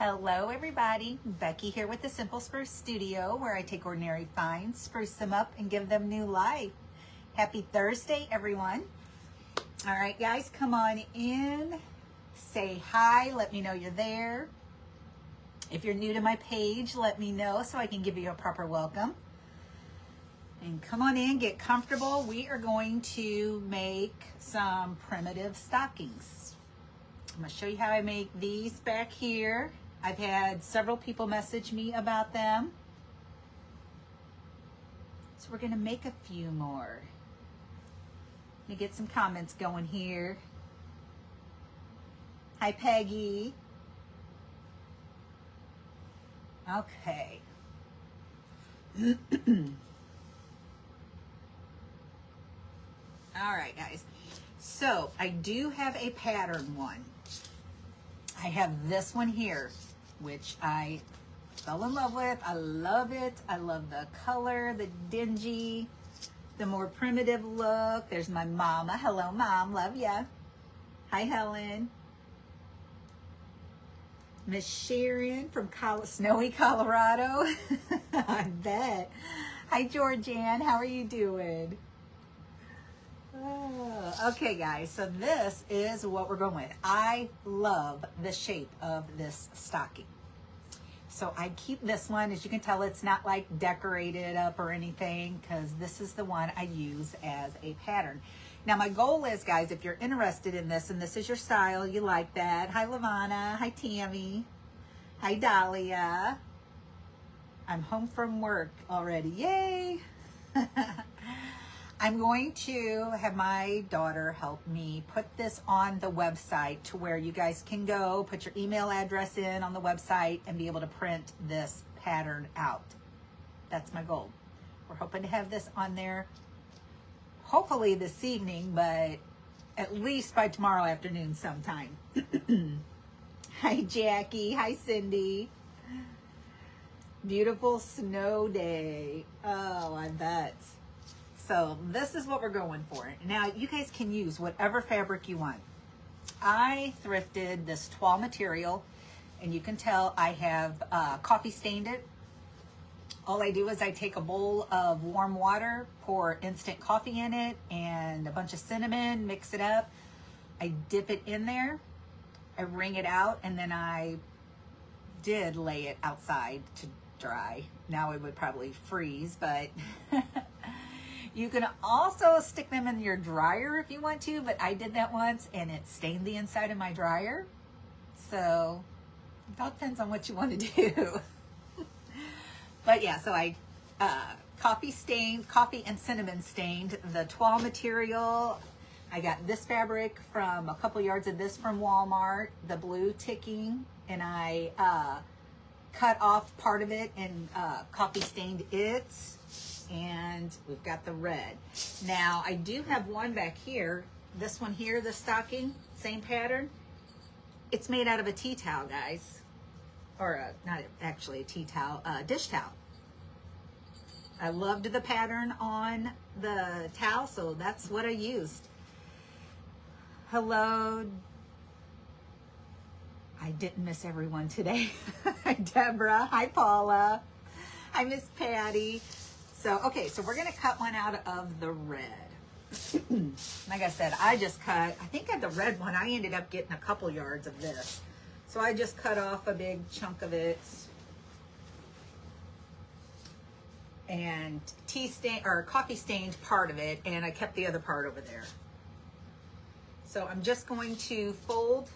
Hello everybody, Becky here with the Simple Spruce Studio, where I take ordinary finds, spruce them up, and give them new life. Happy Thursday, everyone. All right, guys, come on in, say hi, let me know you're there. If you're new to my page, let me know so I can give you a proper welcome. And come on in, get comfortable. We are going to make some primitive stockings. I'm going to show you how I make these back here. I've had several people message me about them. So we're going to make a few more. Let me get some comments going here. Hi, Peggy. Okay. All right, guys. So I do have a pattern one. I have this one here, which I fell in love with. I love it. I love the color, the dingy, the more primitive look. There's my mama. Hello, Mom. Love ya. Hi, Helen. Miss Sharon from snowy Colorado. I bet. Hi, Georgianne. How are you doing? Oh, okay, guys. So this is what we're going with. I love the shape of this stocking. So I keep this one. As you can tell, it's not like decorated up or anything, because this is the one I use as a pattern. Now my goal is, guys, if you're interested in this and this is your style, you like that. Hi, Lavana. Hi, Tammy. Hi, Dahlia. I'm home from work already. Yay! I'm going to have my daughter help me put this on the website to where you guys can go, put your email address in on the website, and be able to print this pattern out. That's my goal. We're hoping to have this on there hopefully this evening, but at least by tomorrow afternoon sometime. Hi, Jackie. Hi, Cindy. Beautiful snow day. Oh, I bet. So this is what we're going for. Now you guys can use whatever fabric you want. I thrifted this toile material, and you can tell I have coffee stained it. All I do is I take a bowl of warm water, pour instant coffee in it, and a bunch of cinnamon, mix it up. I dip it in there, I wring it out, and then I did lay it outside to dry. Now it would probably freeze, but you can also stick them in your dryer if you want to, but I did that once and it stained the inside of my dryer. So it all depends on what you want to do. But yeah, so I coffee and cinnamon stained the toile material. I got this fabric from a couple yards of this from Walmart, the blue ticking, and I cut off part of it and coffee stained it. And we've got the red. Now I do have one back here. This one here, the stocking, same pattern. It's made out of a tea towel, guys. Or not actually a tea towel, dish towel. I loved the pattern on the towel, so that's what I used. Hello. I didn't miss everyone today. Hi, Deborah. Hi, Paula. Hi, Miss Patty. So, okay, so we're going to cut one out of the red. Like I said, I just cut, I think at the red one, I ended up getting a couple yards of this. So I just cut off a big chunk of it. And coffee stained part of it, and I kept the other part over there. So I'm just going to fold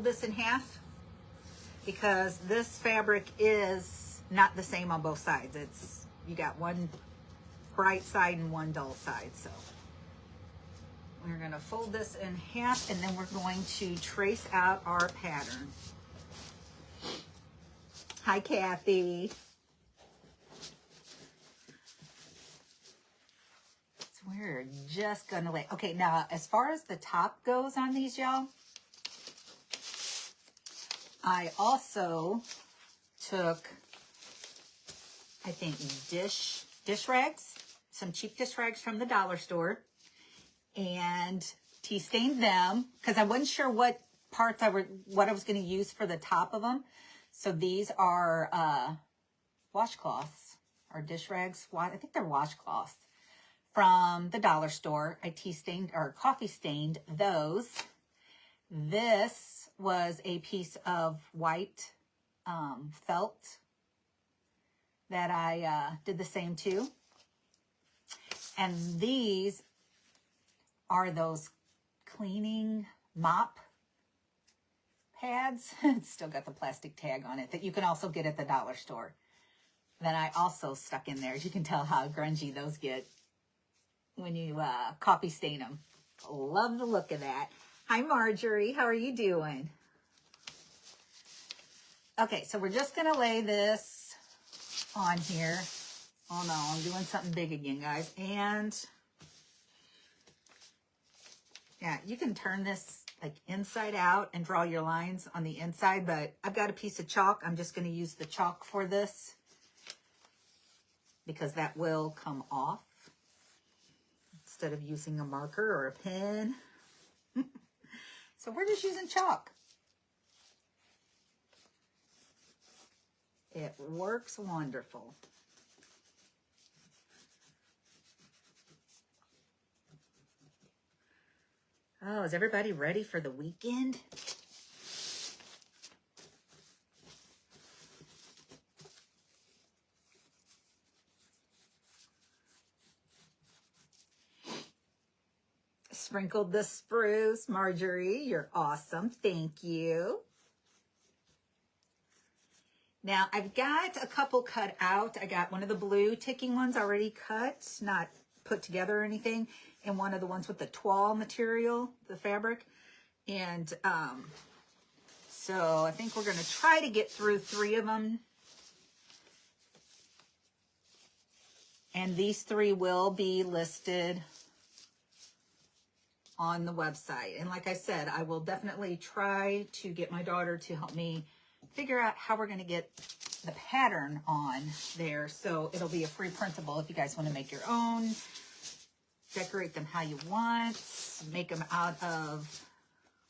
this in half, because this fabric is not the same on both sides. You got one bright side and one dull side. So we're going to fold this in half, and then we're going to trace out our pattern. Hi, Kathy. So we're just going to lay. Okay, now as far as the top goes on these, y'all, I also took, I think, dish rags, some cheap dish rags from the dollar store, and tea stained them, because I wasn't sure what parts what I was going to use for the top of them. So these are washcloths or dish rags. I think they're washcloths from the dollar store. I tea stained or coffee stained those. This was a piece of white felt that I did the same too. And these are those cleaning mop pads. It's still got the plastic tag on it that you can also get at the dollar store. Then I also stuck in there. You can tell how grungy those get when you coffee stain them. Love the look of that. Hi, Marjorie. How are you doing? Okay, so we're just going to lay this on here. Oh, no, I'm doing something big again, guys. And, yeah, you can turn this, like, inside out and draw your lines on the inside. But I've got a piece of chalk. I'm just going to use the chalk for this because that will come off instead of using a marker or a pen. So we're just using chalk. It works wonderful. Oh, is everybody ready for the weekend? Sprinkled the spruce. Marjorie, you're awesome. Thank you. Now, I've got a couple cut out. I got one of the blue ticking ones already cut, not put together or anything, and one of the ones with the toile material, the fabric. And so I think we're going to try to get through 3 of them. And these 3 will be listed on the website. And like I said, I will definitely try to get my daughter to help me figure out how we're going to get the pattern on there. So it'll be a free printable if you guys want to make your own. Decorate them how you want. Make them out of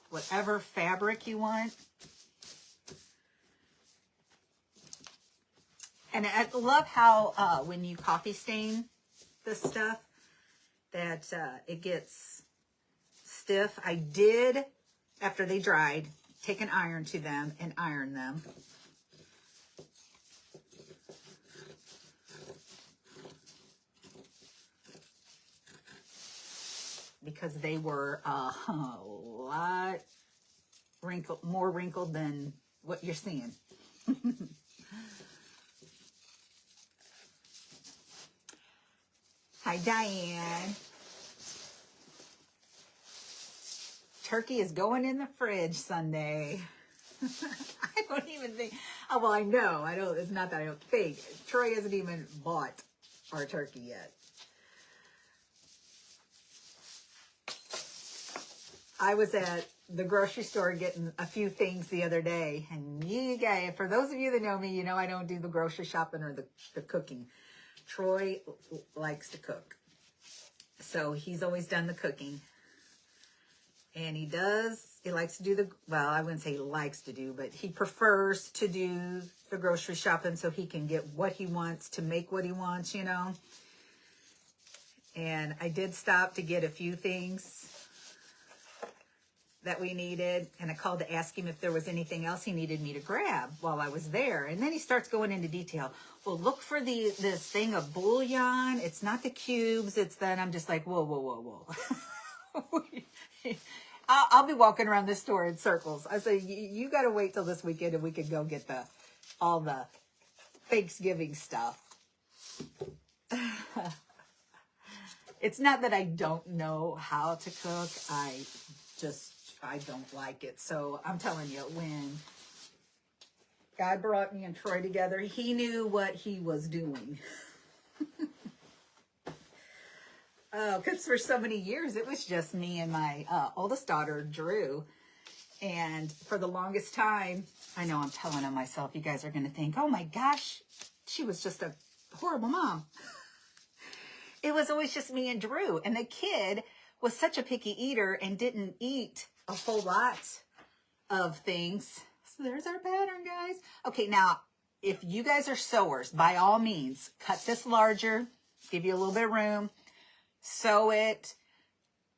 whatever fabric you want. And I love how when you coffee stain this stuff, that it gets stiff. I did, after they dried, take an iron to them and iron them. Because they were a lot wrinkled, more wrinkled than what you're seeing. Hi, Diane. Turkey is going in the fridge Sunday. I don't even think, oh, well, I know. I don't, it's not that I don't think. Troy hasn't even bought our turkey yet. I was at the grocery store getting a few things the other day. And you guys, for those of you that know me, you know I don't do the grocery shopping or the cooking. Troy likes to cook. So he's always done the cooking. And he likes to do well, I wouldn't say he likes to do, but he prefers to do the grocery shopping so he can get what he wants to make what he wants, you know. And I did stop to get a few things that we needed. And I called to ask him if there was anything else he needed me to grab while I was there. And then he starts going into detail. Well, look for this thing of bouillon. It's not the cubes. It's that. I'm just like, whoa, whoa, whoa, whoa. I'll be walking around this store in circles. I say, you got to wait till this weekend and we can go get all the Thanksgiving stuff. It's not that I don't know how to cook. I don't like it. So I'm telling you, when God brought me and Troy together, he knew what he was doing. Because for so many years, it was just me and my oldest daughter, Drew. And for the longest time, I know I'm telling on myself, you guys are going to think, oh my gosh, she was just a horrible mom. It was always just me and Drew. And the kid was such a picky eater and didn't eat a whole lot of things. So there's our pattern, guys. Okay, now, if you guys are sewers, by all means, cut this larger, give you a little bit of room, sew it.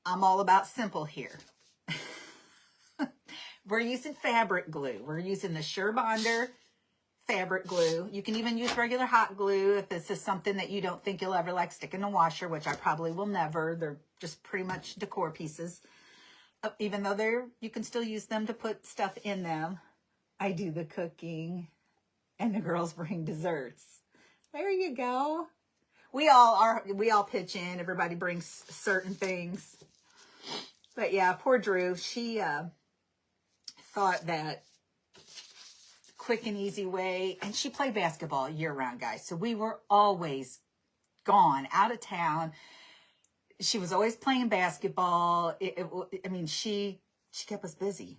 I'm all about simple here. We're using fabric glue. We're using the Sure Bonder fabric glue. You can even use regular hot glue if this is something that you don't think you'll ever like stick in the washer, which I probably will never. They're just pretty much decor pieces. Even though you can still use them to put stuff in them. I do the cooking and the girls bring desserts. There you go. We all pitch in. Everybody brings certain things. But yeah, poor Drew. She thought that quick and easy way, and she played basketball year round, guys. So we were always gone out of town. She was always playing basketball. I mean, she kept us busy.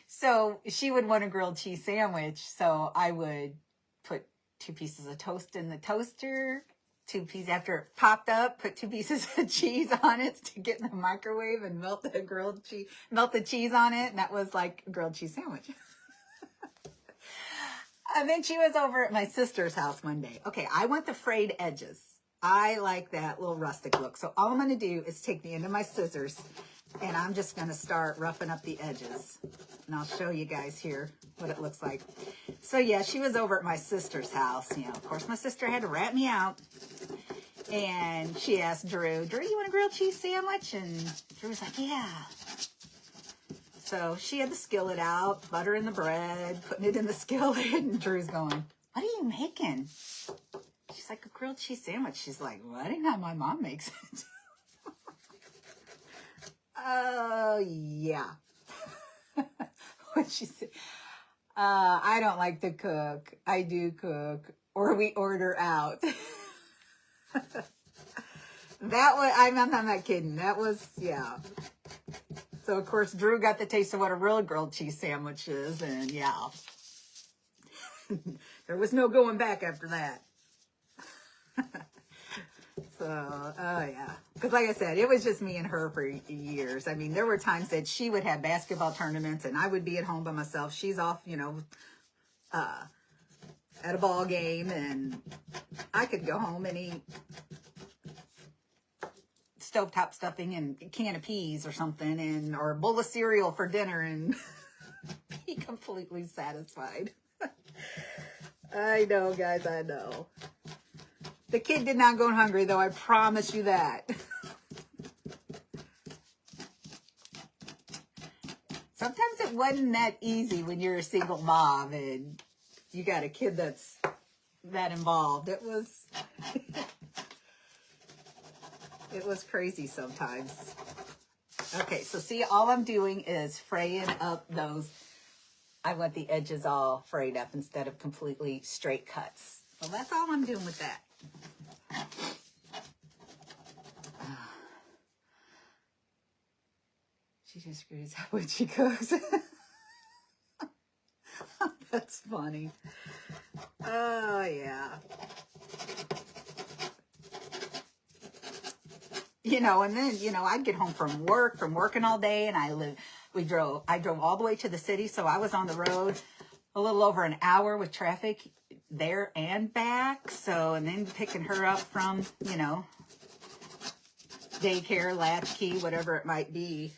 So she would want a grilled cheese sandwich. So I would put 2 pieces of toast in the toaster, 2 pieces after it popped up, put 2 pieces of cheese on it, stick it in the microwave and melt the cheese on it. And that was like a grilled cheese sandwich. And then she was over at my sister's house one day. Okay, I want the frayed edges. I like that little rustic look. So all I'm going to do is take the end of my scissors and I'm just going to start roughing up the edges. And I'll show you guys here what it looks like. So yeah, she was over at my sister's house. You know, of course, my sister had to rat me out. And she asked Drew, you want a grilled cheese sandwich? And Drew was like, yeah. So she had the skillet out, butter in the bread, putting it in the skillet. And Drew's going, what are you making? She's like, a grilled cheese sandwich. She's like, well, I didn't know how my mom makes it. Oh, yeah. What'd she say? I don't like to cook. I do cook. Or we order out. That was, I'm not kidding. That was, yeah. So, of course, Drew got the taste of what a real grilled cheese sandwich is. And, yeah. There was no going back after that. So, oh yeah. Because like I said, it was just me and her for years. I mean, there were times that she would have basketball tournaments and I would be at home by myself. She's off, you know, at a ball game, and I could go home and eat stovetop stuffing and a can of peas or something, or a bowl of cereal for dinner and be completely satisfied. I know, guys, I know. The kid did not go hungry, though, I promise you that. Sometimes it wasn't that easy when you're a single mom and you got a kid that's that involved. It was it was crazy sometimes. Okay, so see, all I'm doing is fraying up those. I want the edges all frayed up instead of completely straight cuts. So that's all I'm doing with that. She just screws up when she cooks. That's funny. Oh, yeah. You know, and then, you know, I'd get home from working all day, and I drove all the way to the city, so I was on the road a little over an hour with traffic there and back. So, and then picking her up from, you know, daycare, latchkey, whatever it might be.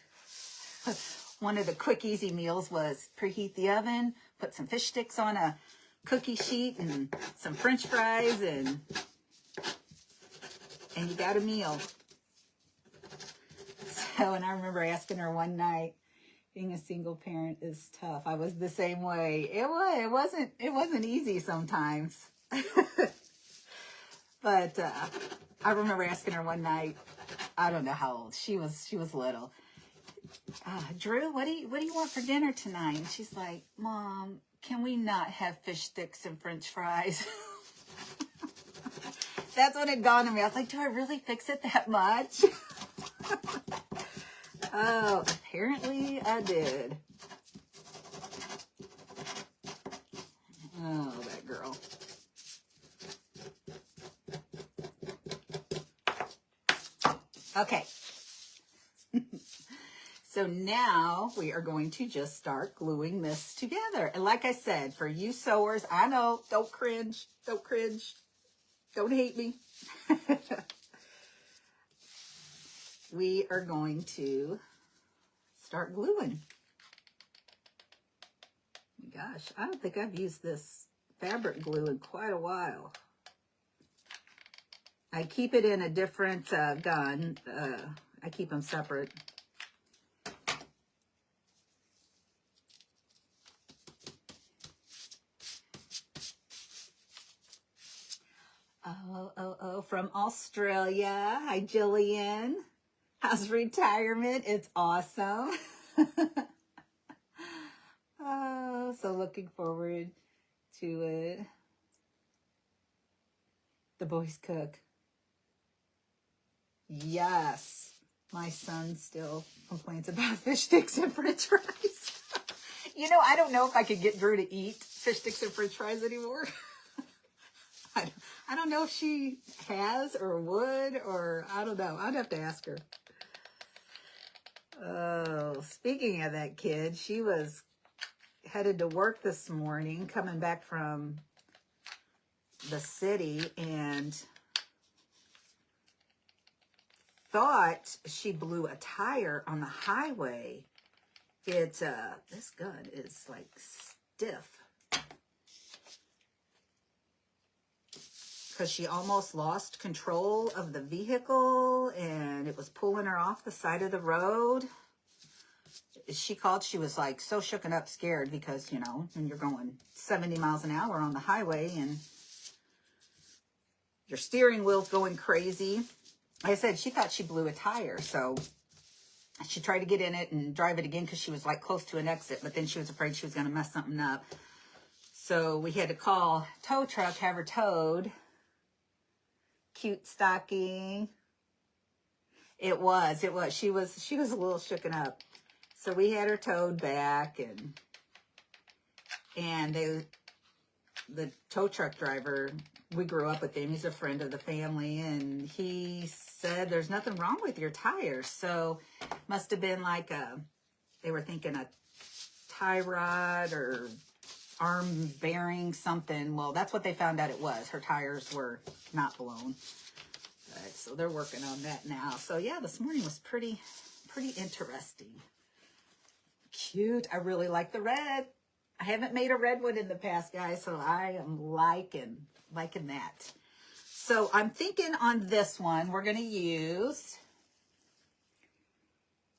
One of the quick, easy meals was preheat the oven, put some fish sticks on a cookie sheet and some French fries, and you got a meal. So, and I remember asking her one night, being a single parent is tough. I was the same way. It wasn't easy sometimes. But I remember asking her one night, I don't know how old she was little. Drew, what do you want for dinner tonight? And she's like, Mom, can we not have fish sticks and French fries? That's when it dawned on me. I was like, do I really fix it that much? Oh, apparently I did. Oh, that girl. Okay. So So now we are going to just start gluing this together. And like I said, for you sewers, I know, don't cringe, don't cringe, don't hate me. We are going to start gluing. Gosh, I don't think I've used this fabric glue in quite a while. I keep it in a different gun. I keep them separate. Oh, from Australia. Hi, Jillian. How's retirement? It's awesome. Oh, so looking forward to it. The boys cook. Yes. My son still complains about fish sticks and french fries. You know, I don't know if I could get Drew to eat fish sticks and french fries anymore. I don't know if she has or would, or I don't know. I'd have to ask her. Oh, speaking of that kid, she was headed to work this morning, coming back from the city, and thought she blew a tire on the highway. This gun is like stiff. Because she almost lost control of the vehicle and it was pulling her off the side of the road. She called, she was like so shooken up, scared, because, you know, when you're going 70 miles an hour on the highway and your steering wheel's going crazy. Like I said, she thought she blew a tire, so she tried to get in it and drive it again because she was like close to an exit, but then she was afraid she was going to mess something up. So we had to call tow truck, have her towed. Cute stocking. It was. She was a little shooken up. So we had her towed back, and the tow truck driver, we grew up with him. He's a friend of the family, and he said there's nothing wrong with your tires. So must have been like they were thinking a tie rod or arm bearing, something. Well, that's what they found out it was. Her tires were not blown. So they're working on that now. So yeah, this morning was pretty interesting. Cute. I really like the red. I haven't made a red one in the past, guys, so I am liking that. So I'm thinking on this one, we're going to use,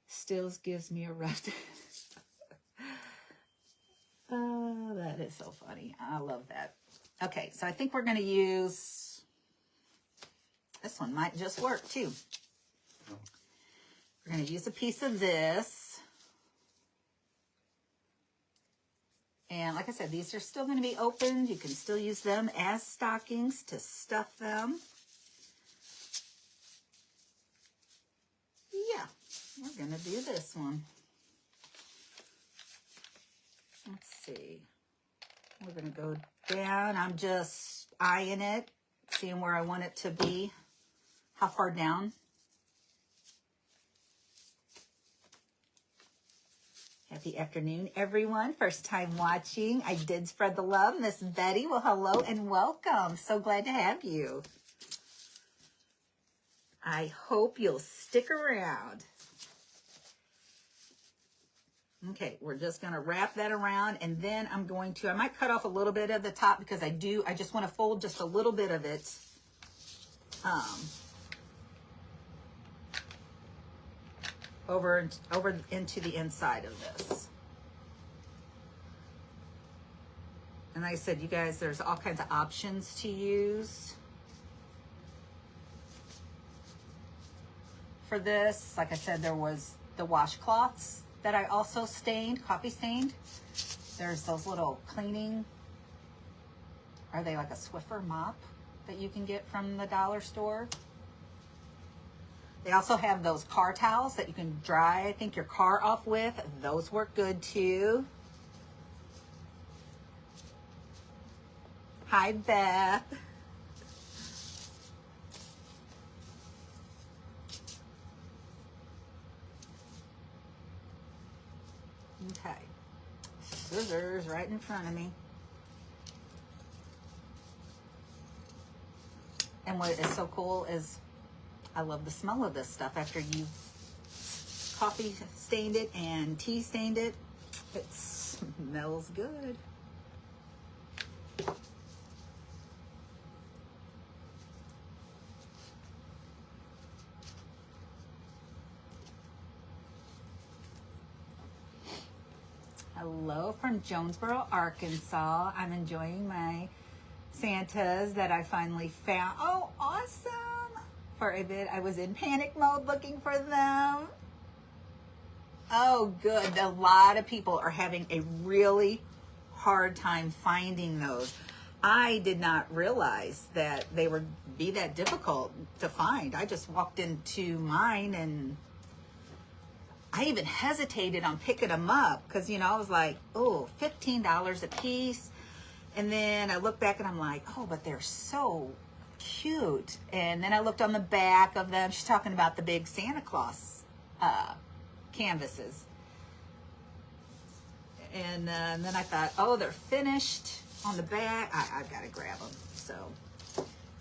Stills gives me a rough. Oh, that is so funny. I love that. Okay, so I think we're going to use, this one might just work too. We're going to use a piece of this. And like I said, these are still going to be opened. You can still use them as stockings to stuff them. Yeah, we're going to do this one. Let's see. We're going to go down. I'm just eyeing it, seeing where I want it to be. How far down? Happy afternoon, everyone. First time watching. I did spread the love. Miss Betty, well, hello and welcome. So glad to have you. I hope you'll stick around. Okay, we're just going to wrap that around, and then I might cut off a little bit of the top because I just want to fold just a little bit of it. Over into the inside of this. And like I said, you guys, there's all kinds of options to use for this. Like I said, there was the washcloths that I also stained, coffee stained. There's those little cleaning, are they like a Swiffer mop that you can get from the dollar store? They also have those car towels that you can dry, I think, your car off with. Those work good too. Hi, Beth. Okay. Scissors right in front of me. And what is so cool is I love the smell of this stuff after you coffee stained it and tea stained it. It smells good. Hello from Jonesboro, Arkansas. I'm enjoying my Santas that I finally found. Oh, awesome. For a bit, I was in panic mode looking for them. Oh, good. A lot of people are having a really hard time finding those. I did not realize that they would be that difficult to find. I just walked into mine and I even hesitated on picking them up because, you know, I was like, oh, $15 a piece. And then I look back and I'm like, oh, but they're so cute. And then I looked on the back of them. She's talking about the big Santa Claus canvases. And then I thought, oh, they're finished on the back. I've got to grab them. So,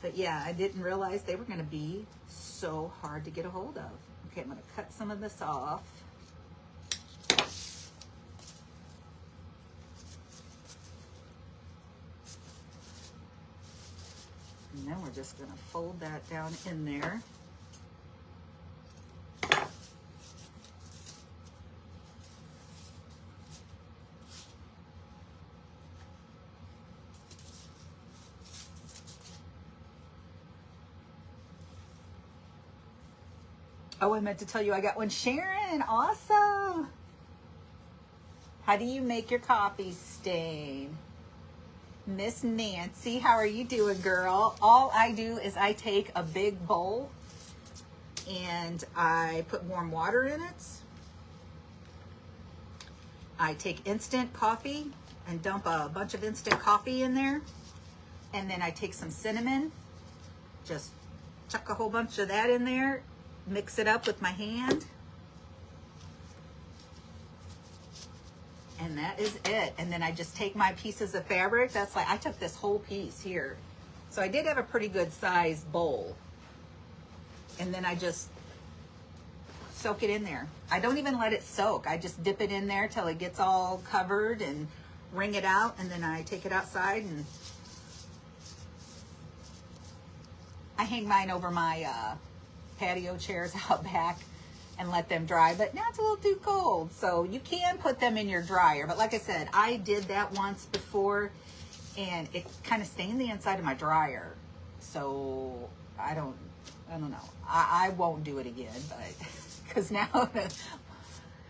but yeah, I didn't realize they were going to be so hard to get a hold of. Okay, I'm going to cut some of this off. And then we're just going to fold that down in there. Oh, I meant to tell you I got one. Sharon, awesome. How do you make your coffee stain? Miss Nancy, how are you doing, girl? All I do is I take a big bowl and I put warm water in it. I take instant coffee and dump a bunch of instant coffee in there. And then I take some cinnamon, just chuck a whole bunch of that in there, mix it up with my hand. And that is it. And then I just take my pieces of fabric. That's like, I took this whole piece here. So I did have a pretty good sized bowl. And then I just soak it in there. I don't even let it soak. I just dip it in there till it gets all covered and wring it out. And then I take it outside and I hang mine over my patio chairs out back and let them dry, but now it's a little too cold. So you can put them in your dryer. But like I said, I did that once before and it kind of stained the inside of my dryer. So I don't know. I won't do it again, but because now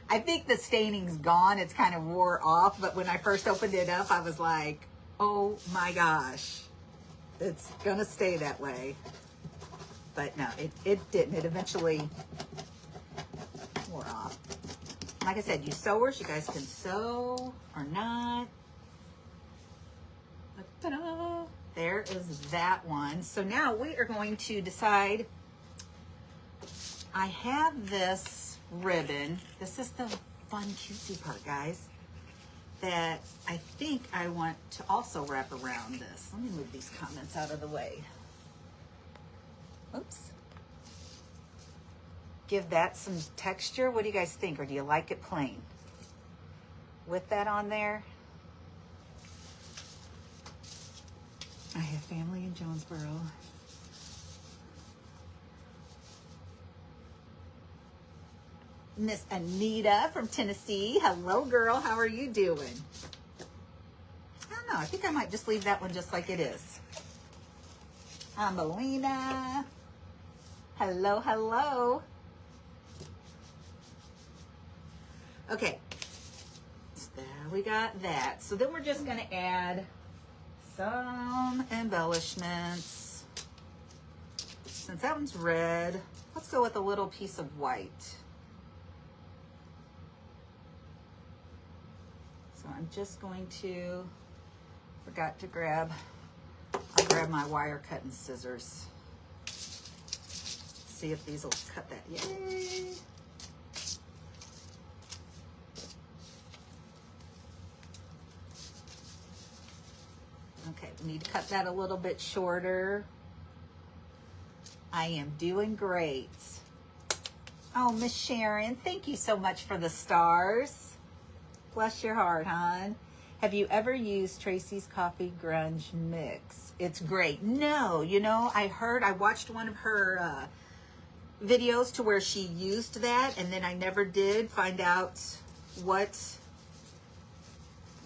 I think the staining's gone. It's kind of wore off. But when I first opened it up, I was like, oh my gosh, it's gonna stay that way. But no, it didn't. It eventually wore off. Like I said, you sewers, you guys can sew or not. Ta-da! There is that one. So now we are going to decide. I have this ribbon. This is the fun cutesy part, guys, that I think I want to also wrap around this. Let me move these comments out of the way. Oops. Give that some texture. What do you guys think? Or do you like it plain? With that on there. I have family in Jonesboro. Miss Anita from Tennessee. Hello, girl. How are you doing? I don't know. I think I might just leave that one just like it is. Melina. Hello, hello. Okay, so there we got that. So then we're just gonna add some embellishments. Since that one's red, let's go with a little piece of white. So I'm just going to, forgot to grab, I'll grab my wire cutting scissors. See if these will cut that. Yay! Need to cut that a little bit shorter. I am doing great. Oh, Miss Sharon, thank you so much for the stars. Bless your heart, hon. Have you ever used Tracy's Coffee Grunge Mix? It's great. No, you know, I watched one of her videos to where she used that, and then I never did find out what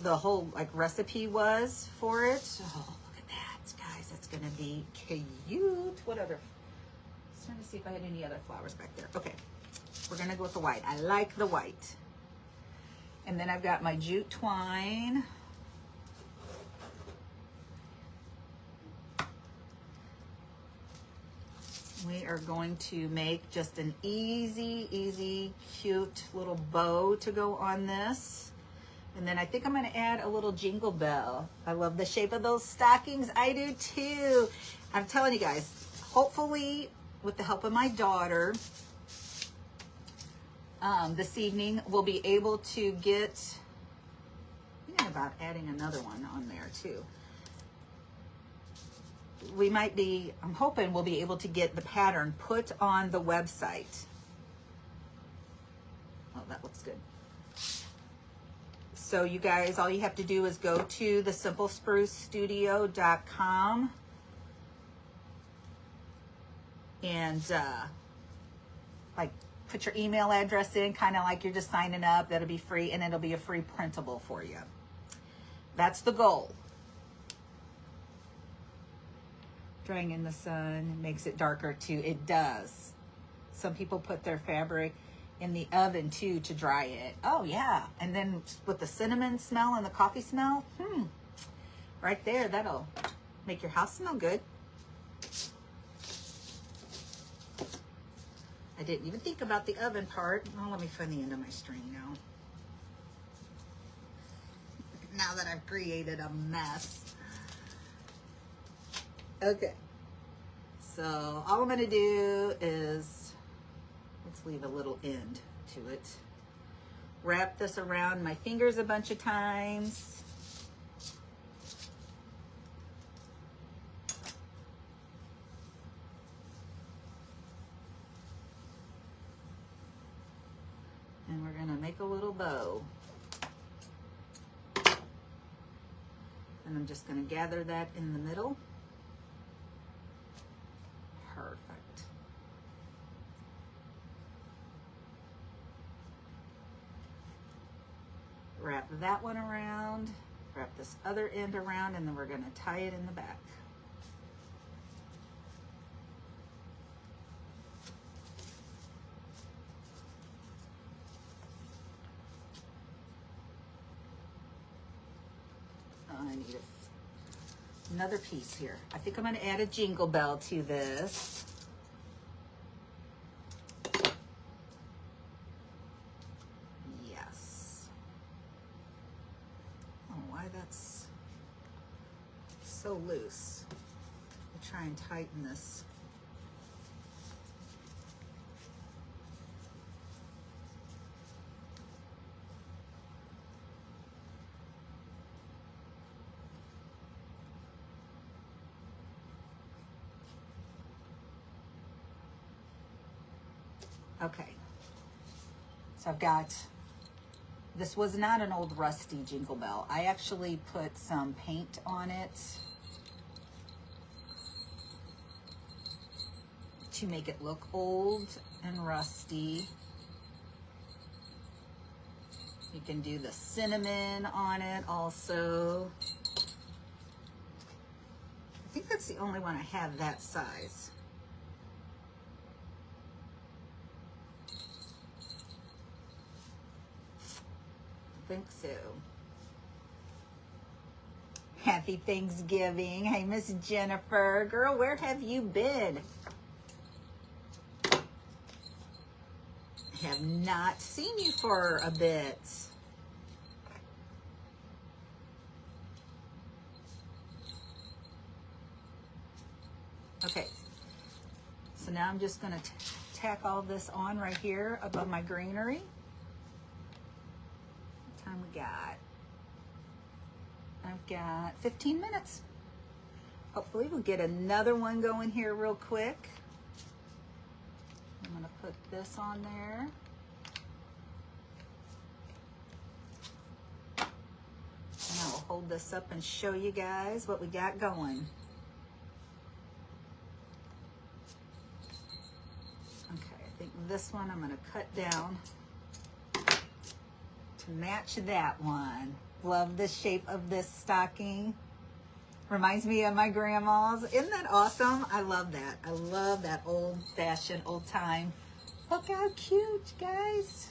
the whole like recipe was for it. Oh, look at that, guys. That's gonna be cute. What other? I was trying to see if I had any other flowers back there. Okay, we're gonna go with the white. I like the white. And then I've got my jute twine. We are going to make just an easy, cute little bow to go on this. And then I think I'm going to add a little jingle bell. I love the shape of those stockings. I do too. I'm telling you guys, hopefully with the help of my daughter, this evening we'll be able to get, thinking about adding another one on there too. We might be, I'm hoping we'll be able to get the pattern put on the website. Oh, that looks good. So you guys, all you have to do is go to thesimplesprucestudio.com and like put your email address in, kind of like you're just signing up. That'll be free, and it'll be a free printable for you. That's the goal. Drying in the sun makes it darker too. It does. Some people put their fabric in the oven too to dry it. Oh yeah. And then with the cinnamon smell and the coffee smell, right there, that'll make your house smell good. I didn't even think about the oven part. Oh, let me find the end of my string now. Now that I've created a mess. Okay, so all I'm going to do is, let's leave a little end to it. Wrap this around my fingers a bunch of times. And we're going to make a little bow. And I'm just going to gather that in the middle. Perfect. Wrap that one around, wrap this other end around, and then we're going to tie it in the back. Oh, I need another piece here. I think I'm going to add a jingle bell to this. Yes. Oh, why that's so loose. I'll try and tighten this. Okay, so I've got, this was not an old rusty jingle bell. I actually put some paint on it to make it look old and rusty. You can do the cinnamon on it also. I think that's the only one I have that size. I think so. Happy Thanksgiving. Hey, Miss Jennifer. Girl, where have you been? Have not seen you for a bit. Okay. So now I'm just going to tack all this on right here above my greenery. What time we got? I've got 15 minutes. Hopefully we'll get another one going here real quick. I'm gonna put this on there. And I will hold this up and show you guys what we got going. Okay, I think this one I'm gonna cut down to match that one. Love the shape of this stocking. Reminds me of my grandma's. Isn't that awesome? I love that. I love that old-fashioned, old-time. Look how cute, guys.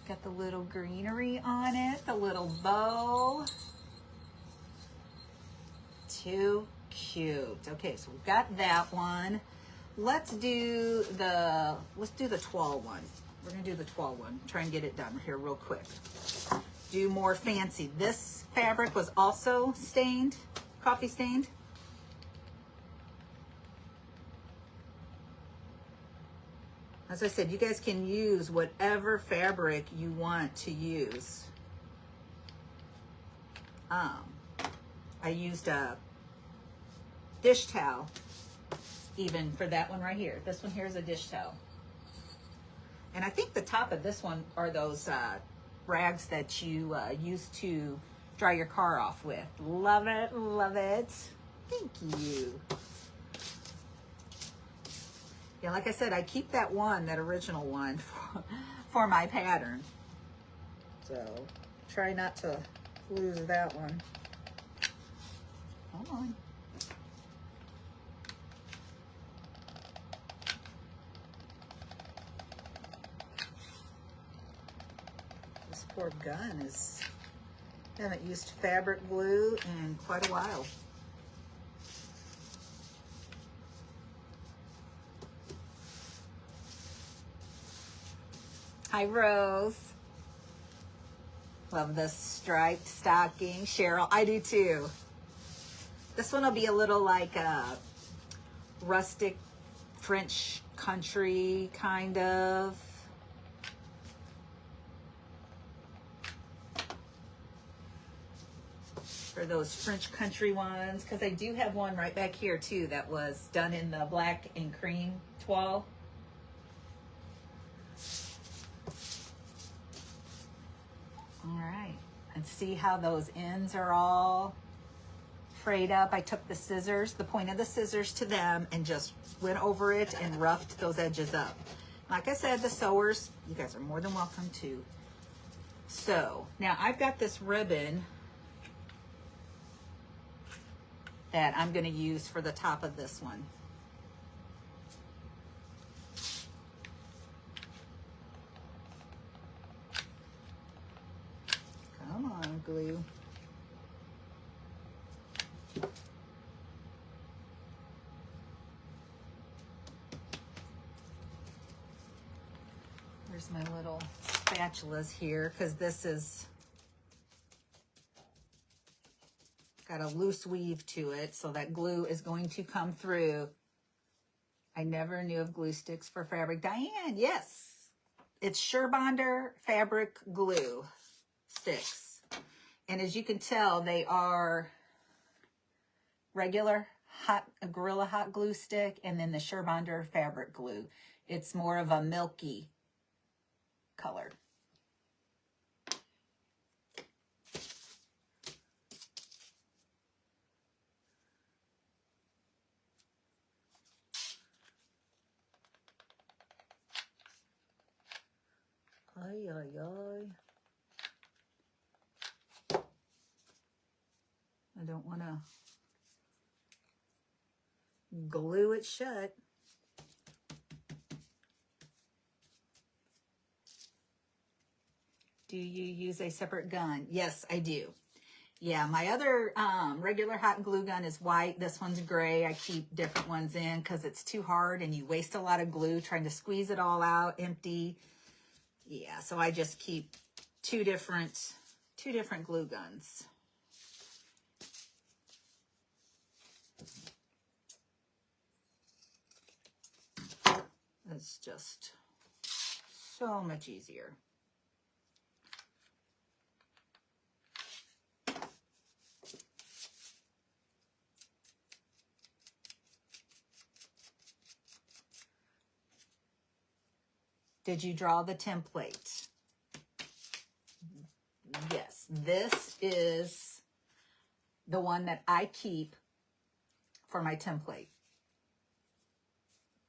Got the little greenery on it, the little bow. Too cute. Okay, so we've got that one. Let's do the tall one. We're gonna do the tall one. Try and get it done here real quick. Do more fancy. This fabric was also stained, coffee stained. As I said, you guys can use whatever fabric you want to use. I used a dish towel even for that one right here. This one here is a dish towel. And I think the top of this one are those rags that you use to dry your car off with. Love it, love it. Thank you. Yeah, like I said, I keep that one, that original one, for my pattern. So try not to lose that one. Come on. This poor gun is, haven't used fabric glue in quite a while. Hi, Rose. Love this striped stocking. Cheryl, I do too. This one will be a little like a rustic French country kind of. For those French country ones, because I do have one right back here too that was done in the black and cream toile. All right, and see how those ends are all frayed up. I took the scissors, the point of the scissors to them, and just went over it and roughed those edges up. Like I said, the sewers, you guys are more than welcome to sew. Now I've got this ribbon that I'm going to use for the top of this one. Come on, glue. Here's my little spatulas here, because this is got a loose weave to it, so that glue is going to come through. I never knew of glue sticks for fabric. Diane, yes. It's Surebonder fabric glue sticks. And as you can tell, they are regular Gorilla hot glue stick, and then the Surebonder fabric glue. It's more of a milky color. Ay, ay, ay. I don't want to glue it shut. Do you use a separate gun? Yes, I do. Yeah, my other regular hot glue gun is white. This one's gray. I keep different ones in because it's too hard and you waste a lot of glue trying to squeeze it all out empty. Yeah, so I just keep two different glue guns. It's just so much easier. Did you draw the template? Yes, this is the one that I keep for my template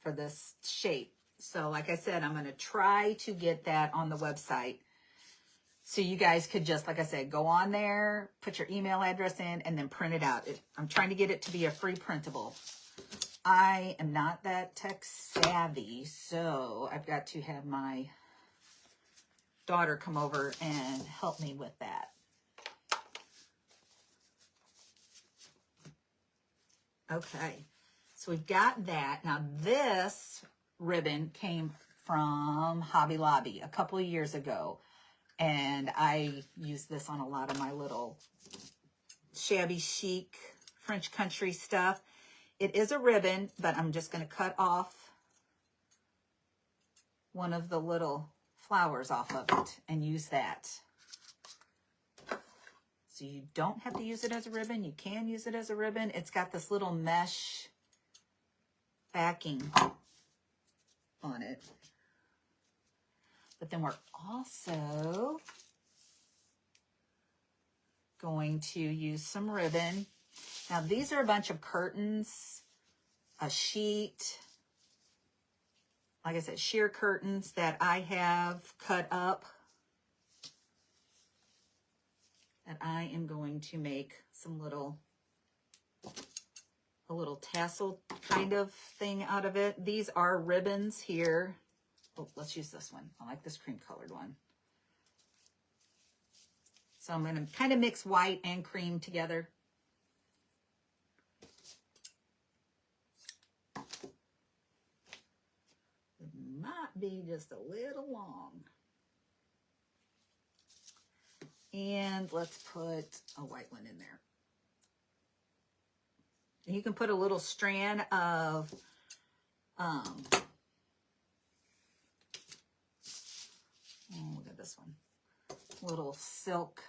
for this shape. So like I said, I'm going to try to get that on the website. So you guys could just, like I said, go on there, put your email address in, and then print it out. I'm trying to get it to be a free printable. I am not that tech savvy, so I've got to have my daughter come over and help me with that. Okay, so we've got that. Now this ribbon came from Hobby Lobby a couple of years ago, and I use this on a lot of my little shabby chic French country stuff. It is a ribbon, but I'm just going to cut off one of the little flowers off of it and use that. So you don't have to use it as a ribbon. You can use it as a ribbon. It's got this little mesh backing on it. But then we're also going to use some ribbon. Now these are a bunch of curtains, a sheet, like I said, sheer curtains that I have cut up that I am going to make some a little tassel kind of thing out of it. These are ribbons here. Oh, let's use this one. I like this cream colored one. So I'm going to kind of mix white and cream together. It might be just a little long. And let's put a white one in there. And you can put a little strand of look at this one. Little silk.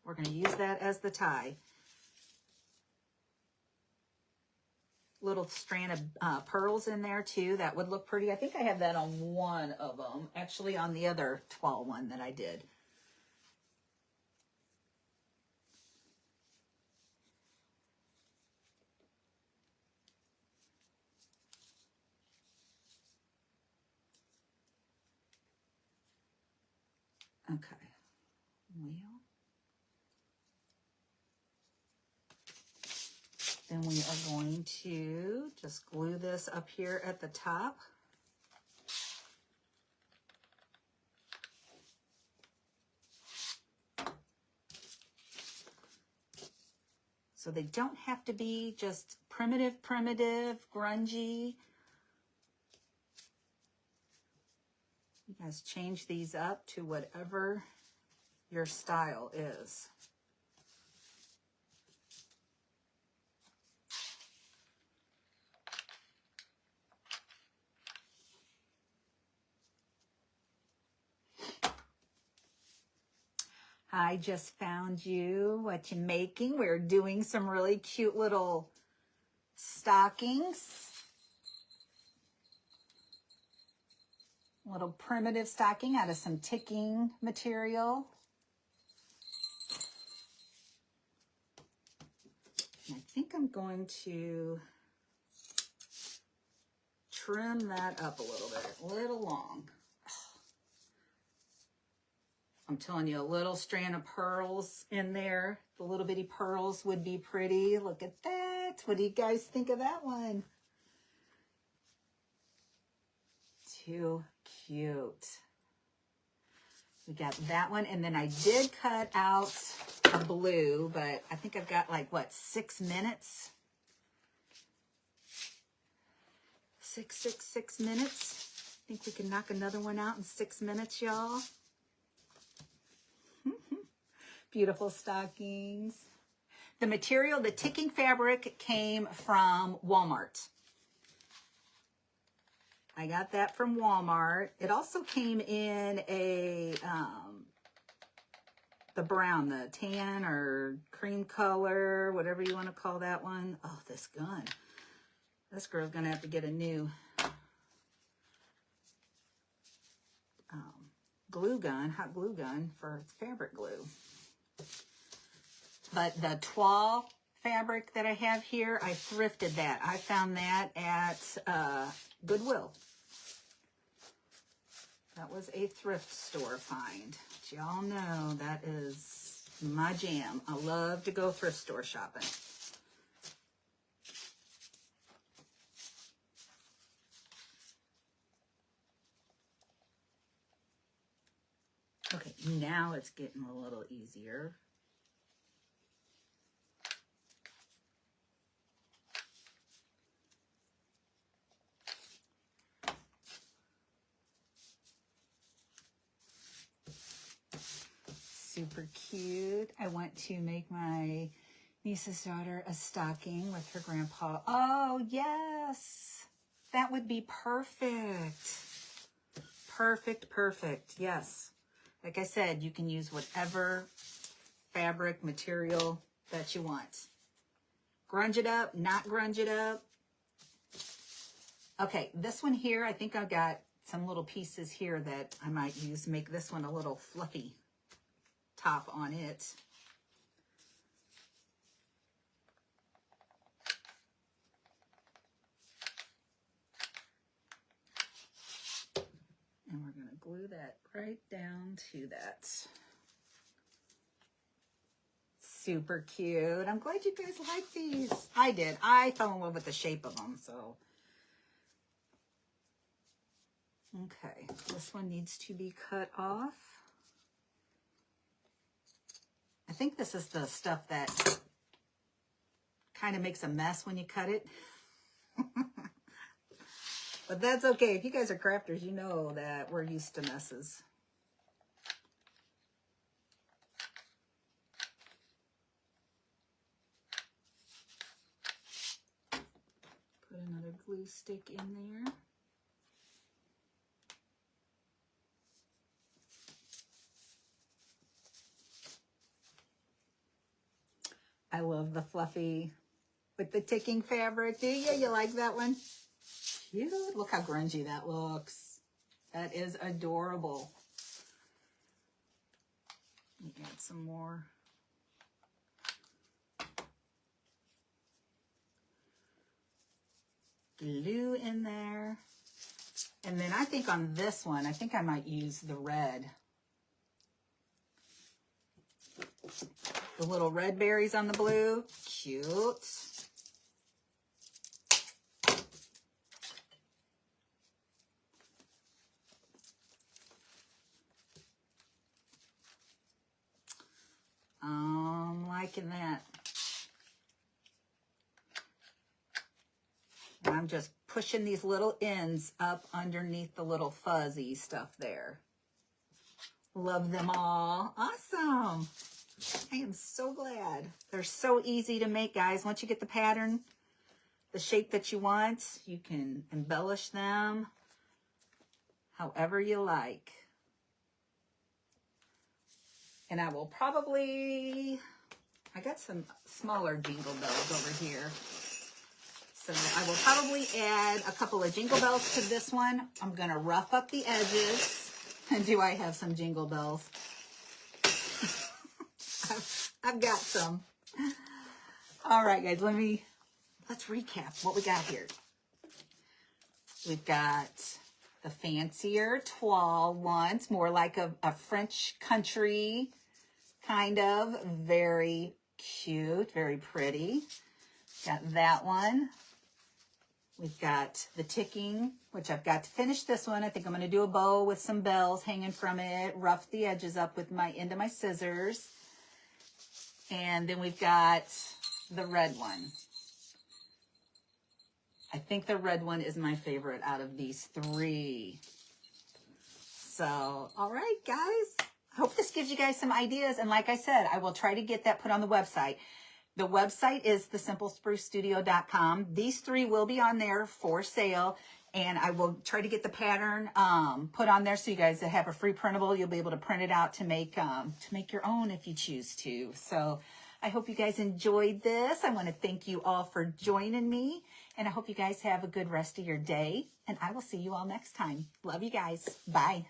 We're going to use that as the tie. Little strand of pearls in there too. That would look pretty. I think I have that on one of them. Actually on the other toile one that I did. Okay. Well, then we are going to just glue this up here at the top. So they don't have to be just primitive, grungy. You guys change these up to whatever your style is. I just found you. What you making? We're doing some really cute little stockings. Little primitive stocking out of some ticking material. And I think I'm going to trim that up a little long. I'm telling you, a little strand of pearls in there. The little bitty pearls would be pretty. Look at that. What do you guys think of that one? Too cute. We got that one. And then I did cut out a blue, but I think I've got like, what, 6 minutes? 6 minutes. I think we can knock another one out in 6 minutes, y'all. Beautiful stockings. The material, the ticking fabric came from Walmart. I got that from Walmart. It also came in a, the brown, the tan or cream color, whatever you want to call that one. Oh, this gun. This girl's going to have to get a new glue gun, hot glue gun for fabric glue. But the toile fabric that I have here, I thrifted that. I found that at Goodwill. That was a thrift store find. But y'all know that is my jam. I love to go thrift store shopping. Okay, now it's getting a little easier. Super cute. I want to make my niece's daughter a stocking with her grandpa. Oh, yes. That would be perfect. Perfect, perfect. Yes. Like I said, you can use whatever fabric material that you want. Grunge it up, not grunge it up. Okay, this one here, I think I've got some little pieces here that I might use. Make this one a little fluffy top on it. And we're going to glue that right down to that. Super cute. I'm glad you guys like these. I did. I fell in love with the shape of them, so. Okay, this one needs to be cut off. I think this is the stuff that kind of makes a mess when you cut it. But that's okay. If you guys are crafters, you know that we're used to messes. Put another glue stick in there. I love the fluffy with the ticking fabric. Do you? You like that one? Cute. Look how grungy that looks. That is adorable. Let me add some more. Glue in there. And then I think on this one, I think I might use the red. The little red berries on the blue. Cute. I'm liking that. And I'm just pushing these little ends up underneath the little fuzzy stuff there. Love them all. Awesome. I am so glad. They're so easy to make, guys. Once you get the pattern, the shape that you want, you can embellish them however you like. And I will probably, I got some smaller jingle bells over here. So I will probably add a couple of jingle bells to this one. I'm going to rough up the edges. And do I have some jingle bells? I've got some. All right, guys, let's recap what we got here. We've got the fancier toile ones, more like a French country kind of. Very cute, very pretty. Got that one. We've got the ticking, which I've got to finish this one. I think I'm going to do a bow with some bells hanging from it, rough the edges up with my end of my scissors. And then we've got the red one. I think the red one is my favorite out of these three. So, all right, guys. I hope this gives you guys some ideas. And like I said, I will try to get that put on the website. The website is thesimplesprucestudio.com. These three will be on there for sale. And I will try to get the pattern put on there so you guys have a free printable. You'll be able to print it out to make your own if you choose to. So I hope you guys enjoyed this. I want to thank you all for joining me. And I hope you guys have a good rest of your day. And I will see you all next time. Love you guys. Bye.